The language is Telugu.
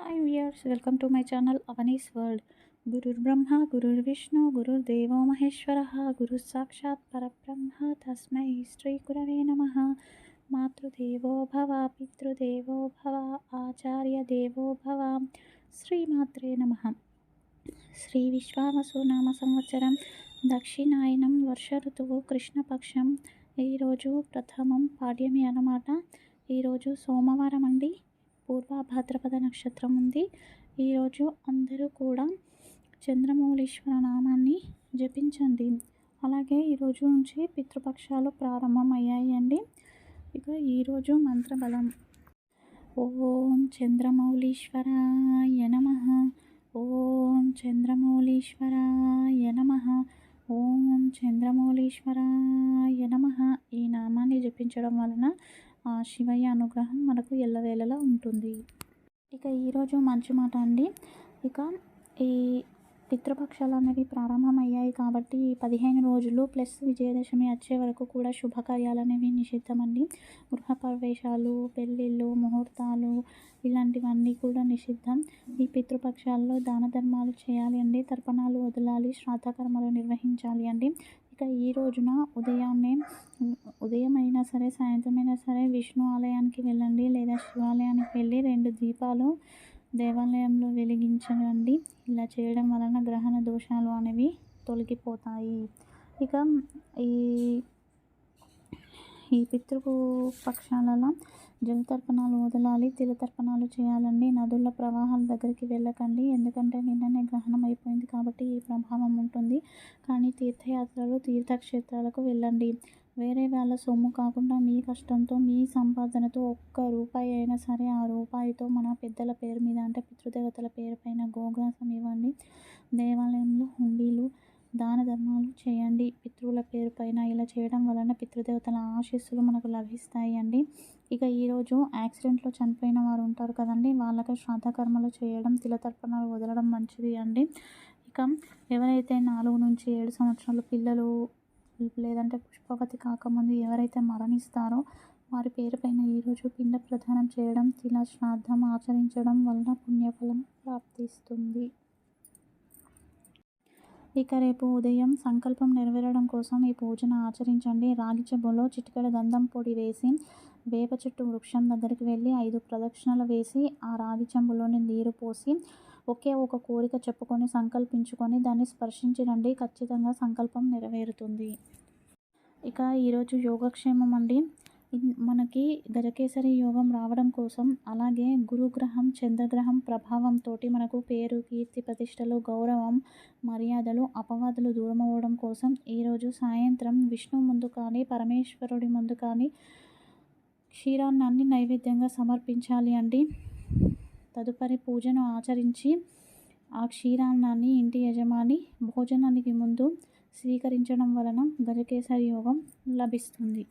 Hi viewers, welcome to my channel Avani's world. గురుర్ బ్రహ్మ గురుర్ విష్ణు గురుర్ దేవో మహేశ్వర గురు సాక్షాత్ పరబ్రహ్మ తస్మై శ్రీ గురవే నమః. మాతృదేవో భవ పితృదేవో భవ ఆచార్య దేవో భవ. శ్రీమాత్రే నమః. శ్రీ విశ్వావసు నామ సంవత్సరం దక్షిణాయనం వర్ష ఋతువు కృష్ణపక్షం. ఈరోజు ప్రథమం పాడ్యమి అన్నమాట. ఈరోజు సోమవారం అండి. పూర్వ భాద్రపద నక్షత్రం ఉంది. ఈరోజు అందరూ కూడా చంద్రమౌళీశ్వర నామాన్ని జపించండి. అలాగే ఈరోజు నుంచి పితృపక్షాలు ప్రారంభం అయ్యాయి అండి. ఇక ఈరోజు మంత్రబలం: ఓం చంద్రమౌళీశ్వరాయ నమః. ఓం చంద్రమౌళీశ్వరాయ నమః. ఓం చంద్రమౌళీశ్వరాయ నమః. ఈ నామాన్ని జపించడం వలన ఆ శివయ్య అనుగ్రహం మనకు ఎల్లవేళలా ఉంటుంది. ఇక ఈరోజు మంచి మాట అండి. ఇక ఈ పితృపక్షాలు అనేవి ప్రారంభమయ్యాయి కాబట్టి ఈ 15 రోజులు ప్లస్ విజయదశమి వచ్చే వరకు కూడా శుభకార్యాలు అనేవి నిషిద్ధమండి. గృహప్రవేశాలు, పెళ్ళిళ్ళు, ముహూర్తాలు ఇలాంటివన్నీ కూడా నిషిద్ధం. ఈ పితృపక్షాల్లో దాన ధర్మాలు చేయాలి అండి. తర్పణాలు వదలాలి, శ్రాద్ధకర్మలు నిర్వహించాలి అండి. ఇక ఈ రోజున ఉదయం అయినా సరే, సాయంత్రం అయినా సరే విష్ణు ఆలయానికి వెళ్ళండి, లేదా శివాలయానికి వెళ్ళి 2 దీపాలు దేవాలయంలో వెలిగించండి. ఇలా చేయడం వలన గ్రహణ దోషాలు అనేవి తొలగిపోతాయి. ఇక ఈ పితృపక్షాలలో జలతర్పణాలు వదలాలి, తిలతర్పణాలు చేయాలండి. నదుల ప్రవాహాల దగ్గరికి వెళ్ళకండి, ఎందుకంటే నిన్ననే గ్రహణం అయిపోయింది కాబట్టి ఈ ప్రభావం ఉంటుంది. కానీ తీర్థయాత్రలు, తీర్థక్షేత్రాలకు వెళ్ళండి. వేరే వాళ్ళ సొమ్ము కాకుండా మీ కష్టంతో, మీ సంపాదనతో ఒక్క రూపాయి అయినా సరే ఆ రూపాయితో మన పెద్దల పేరు మీద, అంటే పితృదేవతల పేరు పైన గోగ్రాసం ఇవ్వండి. దేవాలయంలో హుండీలు, దాన ధర్మాలు చేయండి పితృల పేరు పైన. ఇలా చేయడం వలన పితృదేవతల ఆశీస్సులు మనకు లభిస్తాయి అండి. ఇక ఈరోజు యాక్సిడెంట్లో చనిపోయిన వారు ఉంటారు కదండి, వాళ్ళకి శ్రాద్ధకర్మలు చేయడం, తిలతర్పణాలు వదలడం మంచిది అండి. ఇక ఎవరైతే 4 నుంచి 7 సంవత్సరాల పిల్లలు లేదంటే పుష్పవతి కాకముందు ఎవరైతే మరణిస్తారో వారి పేరు పైన ఈరోజు పిండ ప్రదానం చేయడం, తిల శ్రాద్ధం ఆచరించడం వలన పుణ్యఫలం ప్రాప్తిస్తుంది. ఇక రేపు ఉదయం సంకల్పం నెరవేరడం కోసం ఈ పూజను ఆచరించండి. రాగి చెంబులో చిటికెడు గంధం పొడి వేసి వేప చెట్టు వృక్షం దగ్గరికి వెళ్ళి 5 ప్రదక్షిణలు వేసి ఆ రాగి చెంబులోని నీరు పోసి ఒకే ఒక కోరిక చెప్పుకొని సంకల్పించుకొని దాన్ని స్పర్శించి రండి. ఖచ్చితంగా సంకల్పం నెరవేరుతుంది. ఇక ఈరోజు యోగక్షేమం అండి. మనకి గజకేసరి యోగం రావడం కోసం, అలాగే గురుగ్రహం, చంద్రగ్రహం ప్రభావంతో మనకు పేరు, కీర్తి, ప్రతిష్టలు, గౌరవం, మర్యాదలు, అపవాదులు దూరం అవ్వడం కోసం ఈరోజు సాయంత్రం విష్ణు ముందు కానీ, పరమేశ్వరుడి ముందు కానీ క్షీరాన్నాన్ని నైవేద్యంగా సమర్పించాలి అండి. తదుపరి పూజను ఆచరించి ఆ క్షీరాన్నాన్ని ఇంటి యజమాని భోజనానికి ముందు స్వీకరించడం వలన గజకేసరి యోగం లభిస్తుంది.